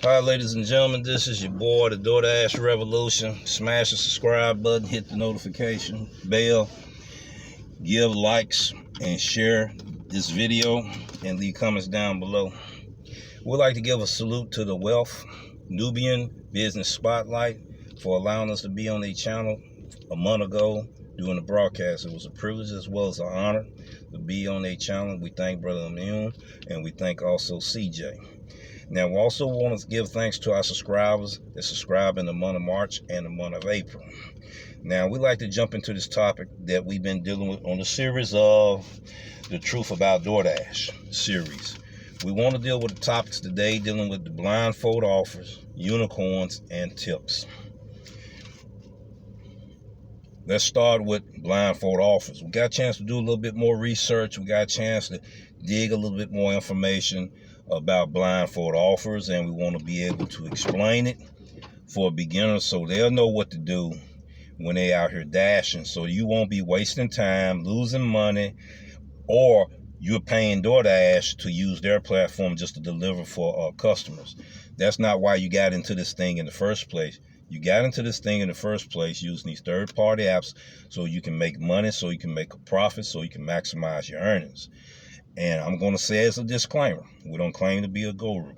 Hi, ladies and gentlemen, this is your boy, the Doordash Revolution. Smash the subscribe button, hit the notification bell, give likes, and share this video, and leave comments down below. We'd like to give a salute to the Wealth Nubian Business Spotlight for allowing us to be on their channel a month ago during the broadcast. It was a privilege as well as an honor to be on their channel. We thank Brother Immune, and we thank also CJ. Now, we also want to give thanks to our subscribers that subscribe in the month of March and the month of April. Now, we'd like to jump into this topic that we've been dealing with on the series of The Truth About Doordash series. We want to deal with the topics today dealing with the blindfold offers, unicorns, and tips. Let's start with blindfold offers. We got a chance to do a little bit more research. We got a chance to dig a little bit more information about blindfold offers, and we want to be able to explain it for beginners so they'll know what to do when they out here dashing, so you won't be wasting time, losing money, or you're paying DoorDash to use their platform just to deliver for customers. That's not why you got into this thing in the first place. You got into this thing in the first place using these third-party apps so you can make money, so you can make a profit, so you can maximize your earnings. And I'm going to say as a disclaimer, we don't claim to be a guru.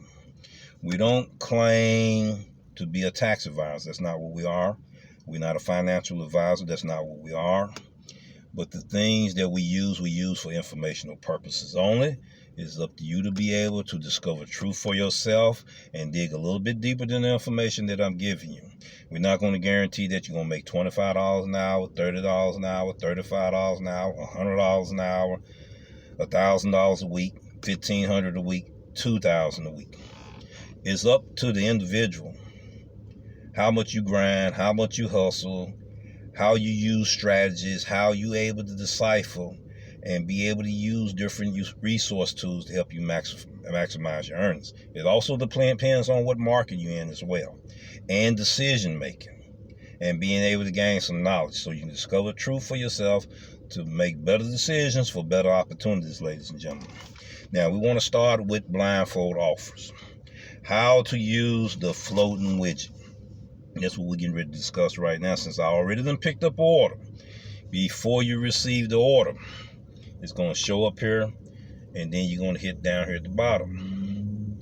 We don't claim to be a tax advisor. That's not what we are. We're not a financial advisor. That's not what we are. But the things that we use for informational purposes only. It's up to you to be able to discover truth for yourself and dig a little bit deeper than the information that I'm giving you. We're not going to guarantee that you're going to make $25 an hour, $30 an hour, $35 an hour, $100 an hour, $1,000 a week, $1,500 a week, $2,000 a week. It's up to the individual. How much you grind, how much you hustle, how you use strategies, how you able to decipher and be able to use different resource tools to help you maximize your earnings. It also depends on what market you're in as well, and decision making, and being able to gain some knowledge so you can discover truth for yourself to make better decisions for better opportunities, ladies and gentlemen. Now, we want to start with blindfold offers. How to use the floating widget. That's what we're getting ready to discuss right now, since I already done picked up an order. Before you receive the order, it's going to show up here, and then you're going to hit down here at the bottom.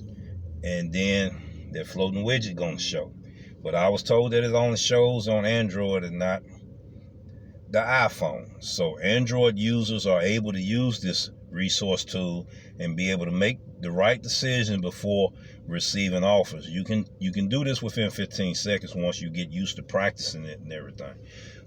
And then that floating widget going to show. But I was told that it only shows on Android and not the iPhone. So Android users are able to use this resource tool and be able to make the right decision before receiving offers. You can do this within 15 seconds once you get used to practicing it and everything.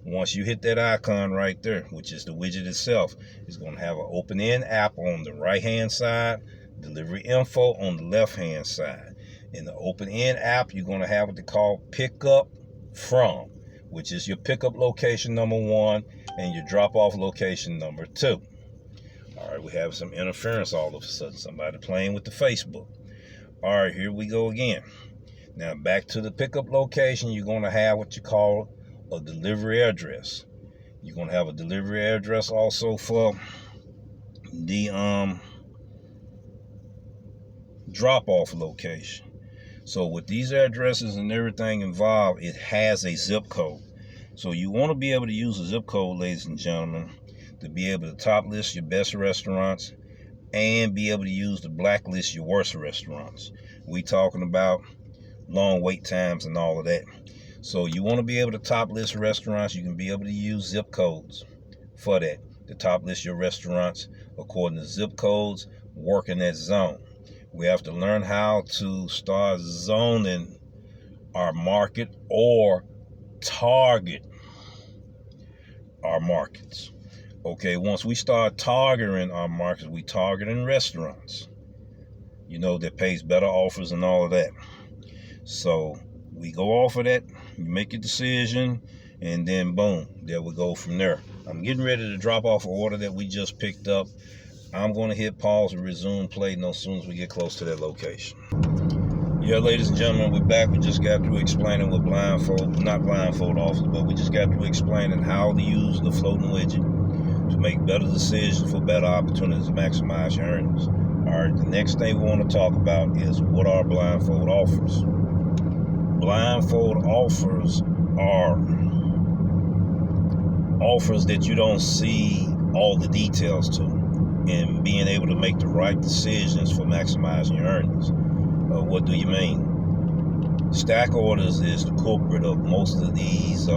Once you hit that icon right there, which is the widget itself, it's going to have an open-end app on the right-hand side, delivery info on the left-hand side. In the open-end app, you're going to have what they call pick up from, which is your pickup location number 1 and your drop-off location number 2. All right, we have some interference all of a sudden. Somebody playing with the Facebook. All right, here we go again. Now, back to the pickup location, you're going to have what you call a delivery address. You're going to have a delivery address also for the drop-off location. So with these addresses and everything involved, it has a zip code. So you want to be able to use a zip code, ladies and gentlemen, to be able to top list your best restaurants and be able to use the blacklist your worst restaurants. We talking about long wait times and all of that. So you want to be able to top list restaurants. You can be able to use zip codes for that, to top list your restaurants according to zip codes, work in that zone. We have to learn how to start zoning our market or target our markets. Okay, once we start targeting our markets, we targeting restaurants, that pays better offers and all of that. So we go off of that, you make your decision, and then boom, there we go from there. I'm getting ready to drop off an order that we just picked up. I'm going to hit pause and resume play as soon as we get close to that location. Yeah, ladies and gentlemen, we're back. We just got through explaining what not blindfold offers, but we just got through explaining how to use the floating widget to make better decisions for better opportunities to maximize your earnings. All right, the next thing we want to talk about is what are blindfold offers. Blindfold offers are offers that you don't see all the details to, and being able to make the right decisions for maximizing your earnings. What do you mean? Stack orders is the culprit of most of these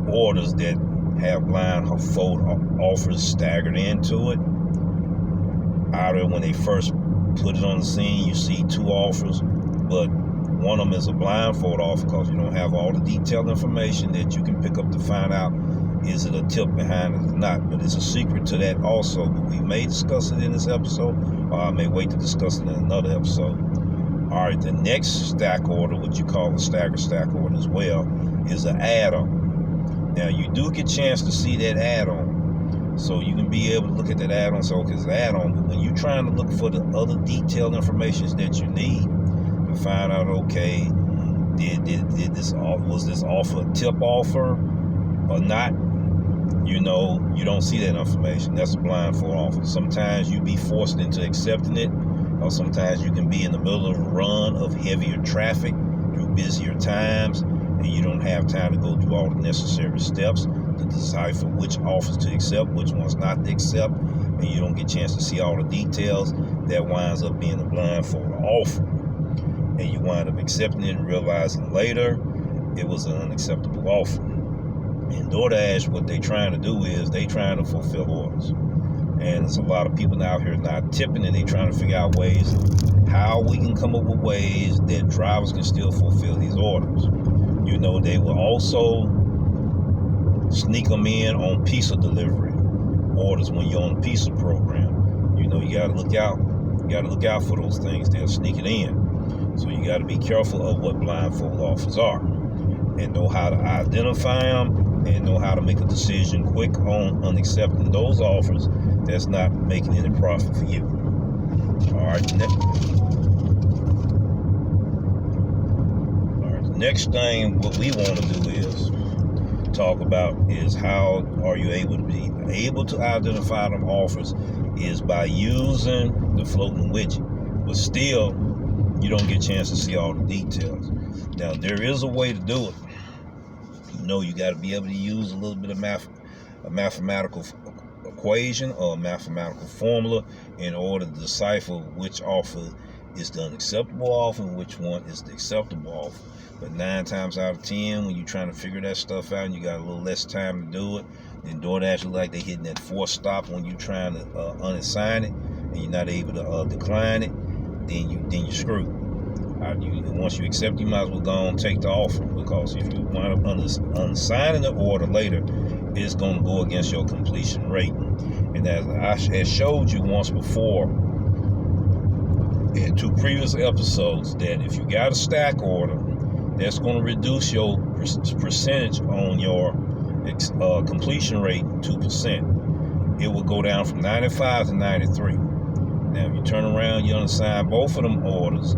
orders that have blindfold offers staggered into it. Either when they first put it on the scene, you see two offers, but one of them is a blindfold offer because you don't have all the detailed information that you can pick up to find out is it a tip behind it or not. But it's a secret to that also. But we may discuss it in this episode, or I may wait to discuss it in another episode. All right, the next stack order, what you call a staggered stack order as well, is an add-on. Now, you do get a chance to see that add-on, so you can be able to look at that add-on. So it's an add-on, but when you're trying to look for the other detailed information that you need to find out, okay, was this offer a tip offer or not? You know, you don't see that information. That's a blindfold offer. Sometimes you be forced into accepting it, or sometimes you can be in the middle of a run of heavier traffic through busier times, and you don't have time to go through all the necessary steps to decipher which offers to accept, which ones not to accept, and you don't get a chance to see all the details. That winds up being a blindfold offer, and you wind up accepting it and realizing later it was an unacceptable offer. In Doordash, what they trying to do is they trying to fulfill orders. And there's a lot of people out here not tipping, and they trying to figure out ways how we can come up with ways that drivers can still fulfill these orders. You know, they will also sneak them in on pizza delivery orders when you're on the pizza program. You know, you got to look out. You got to look out for those things. They'll sneak it in. So you got to be careful of what blindfold offers are, and know how to identify them, and know how to make a decision quick on accepting those offers that's not making any profit for you. All right. The next thing what we want to do is talk about is how are you able to identify them offers is by using the floating widget, but still you don't get a chance to see all the details. Now there is a way to do it. You know, you got to be able to use a little bit of a mathematical equation or a mathematical formula in order to decipher which offer is the unacceptable offer and which one is the acceptable offer. But 9 times out of 10, when you're trying to figure that stuff out and you got a little less time to do it, then Doordash look like they hitting that force stop when you're trying to unassign it and you're not able to decline it, then you're screwed. Once you accept, you might as well go on and take the offer, because if you wind up unsigning the order later, it's going to go against your completion rate. And as I had showed you once before in 2 previous episodes, that if you got a stack order, that's going to reduce your percentage on your completion rate 2%. It will go down from 95 to 93. Now, if you turn around, you unassign both of them orders,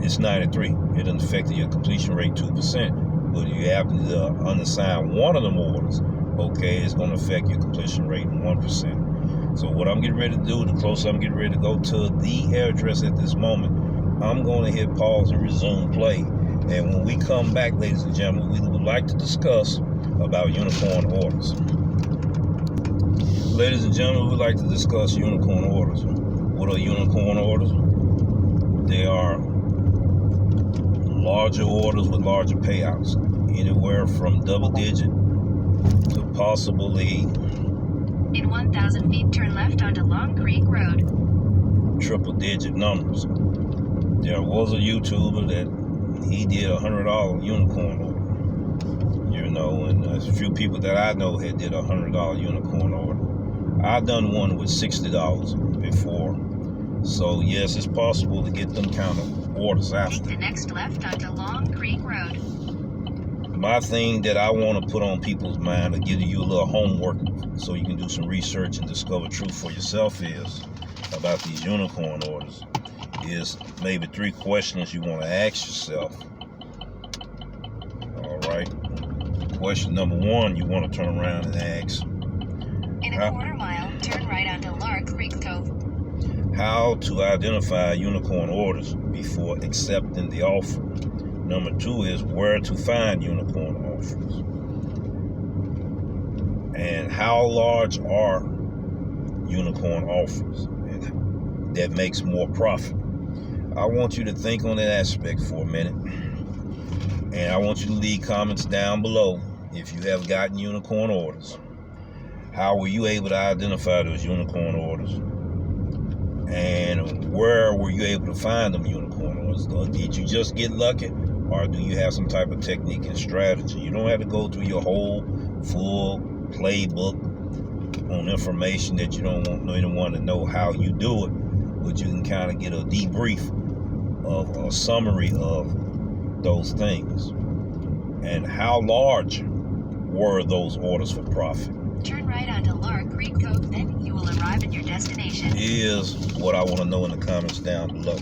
it's 93. It doesn't affect your completion rate 2%. But if you happen to unassign one of them orders, okay, it's going to affect your completion rate 1%. So what I'm getting ready to do, the closer I'm getting ready to go to the address at this moment, I'm going to hit pause and resume play. And when we come back, ladies and gentlemen, we would like to discuss about unicorn orders. Ladies and gentlemen, we would like to discuss unicorn orders. What are unicorn orders? They are larger orders with larger payouts, anywhere from double digit to possibly in 1,000 feet turn left onto Long Creek Road. Triple digit numbers. There was a YouTuber that he did $100 unicorn order, you know, and a few people that I know had did $100 unicorn order. I've done one with $60 before. So yes, it's possible to get them kind of orders out. Take the next left onto Long Creek Road. My thing that I want to put on people's mind to give you a little homework so you can do some research and discover truth for yourself is about these unicorn orders is maybe 3 questions you want to ask yourself. All right. Question number 1, you want to turn around and ask, in a quarter mile, Turn right onto Lark Creek Cove. How to identify unicorn orders before accepting the offer. Number 2 is where to find unicorn offers. And how large are unicorn offers and that makes more profit. I want you to think on that aspect for a minute. And I want you to leave comments down below if you have gotten unicorn orders. How were you able to identify those unicorn orders? And where were you able to find them unicorn orders? Did you just get lucky? Or do you have some type of technique and strategy? You don't have to go through your whole full playbook on information that you don't want anyone to know how you do it, but you can kind of get a debrief of a summary of those things. And how large were those orders for profit? Turn right onto Lark Creek Cove, then you will arrive at your destination. Is what I want to know in the comments down below,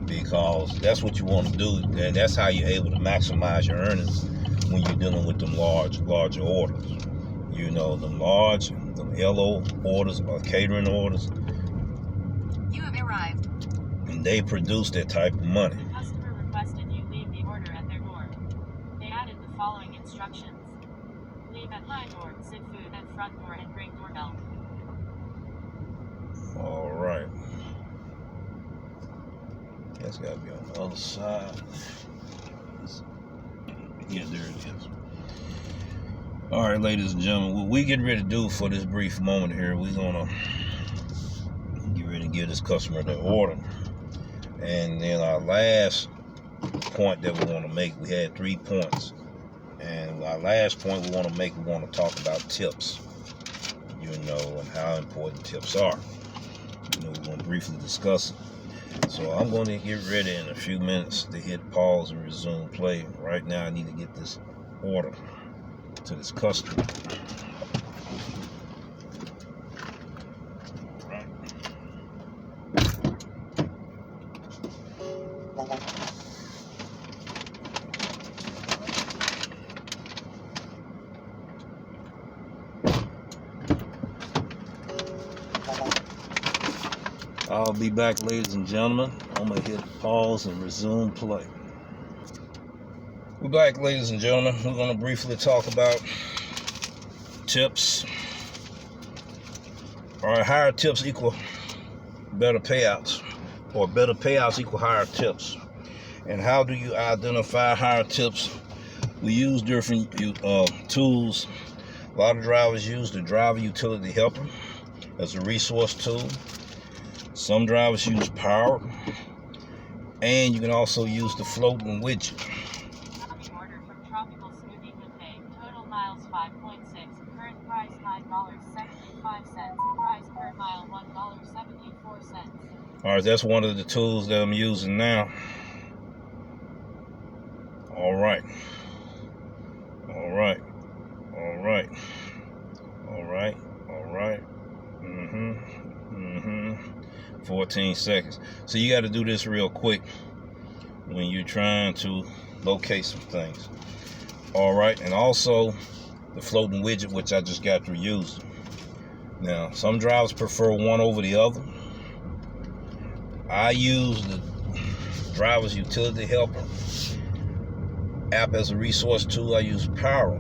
because that's what you want to do, and that's how you're able to maximize your earnings when you're dealing with them larger orders. You know, them LO orders or catering orders. You have arrived. And they produce that type of money. The customer requested you leave the order at their door. They added the following instructions. Leave at line door, sit food at front door, and ring doorbell. All right. That's got to be on the other side. Yeah, there it is. All right, ladies and gentlemen, what we get ready to do for this brief moment here, we're going to get ready to give this customer their order. And then our last point that we want to make, we had 3 points. And our last point we want to make, we want to talk about tips, you know, and how important tips are. You know, we're going to briefly discuss it. So I'm going to get ready in a few minutes to hit pause and resume play. Right now, I need to get this order to this customer. Right. I'll be back, ladies and gentlemen. I'm going to hit pause and resume play. We're back, ladies and gentlemen. We're going to briefly talk about tips. All right, higher tips equal better payouts, or better payouts equal higher tips. And how do you identify higher tips? We use different tools. A lot of drivers use the driver utility helper as a resource tool. Some drivers use power, and you can also use the floating widget. Order from Tropical Smoothie Cafe. Total miles 5.6. Current price $9.75. Price per mile $1.74. All right, that's one of the tools that I'm using now. All right. 14 seconds. So you got to do this real quick when you're trying to locate some things. All right, and also the floating widget, which I just got through using. Now, some drivers prefer one over the other. I use the driver's utility helper app as a resource tool. I use Power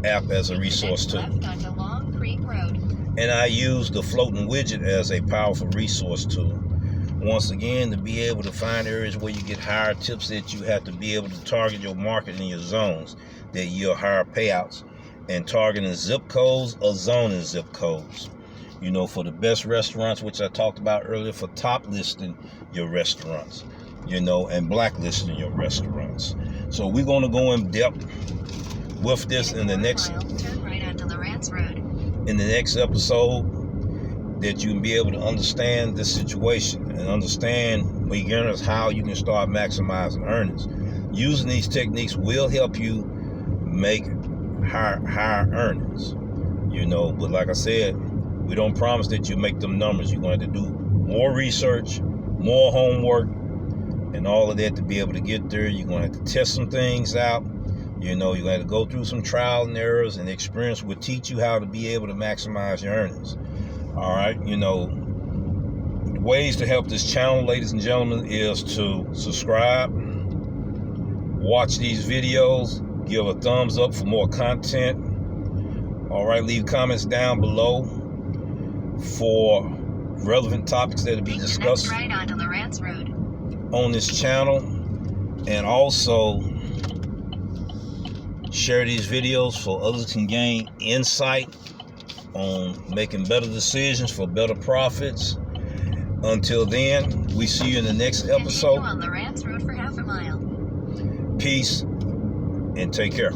app as a resource tool. Left onto Long Creek Road. And I use the floating widget as a powerful resource tool. Once again, to be able to find areas where you get higher tips, that you have to be able to target your market in your zones that yield higher payouts, and targeting zip codes or zoning zip codes. You know, for the best restaurants, which I talked about earlier, for top listing your restaurants, you know, and blacklisting your restaurants. So we're going to go in depth with this in the next Turn right onto Lawrence Road. In the next episode, that you can be able to understand this situation and understand beginners how you can start maximizing earnings. Using these techniques will help you make higher earnings, you know. But like I said, we don't promise that you make them numbers. You're going to have to do more research, more homework, and all of that to be able to get there. You're going to have to test some things out. You know, you're going to go through some trial and errors, and experience will teach you how to be able to maximize your earnings. All right, you know, ways to help this channel, ladies and gentlemen, is to subscribe, watch these videos, give a thumbs up for more content. All right, leave comments down below for relevant topics that will be discussed right onto Lawrence Road on this channel, and also share these videos so others can gain insight on making better decisions for better profits. Until then, we see you in the next episode. Continue on Lawrence Road for half a mile. Peace and take care.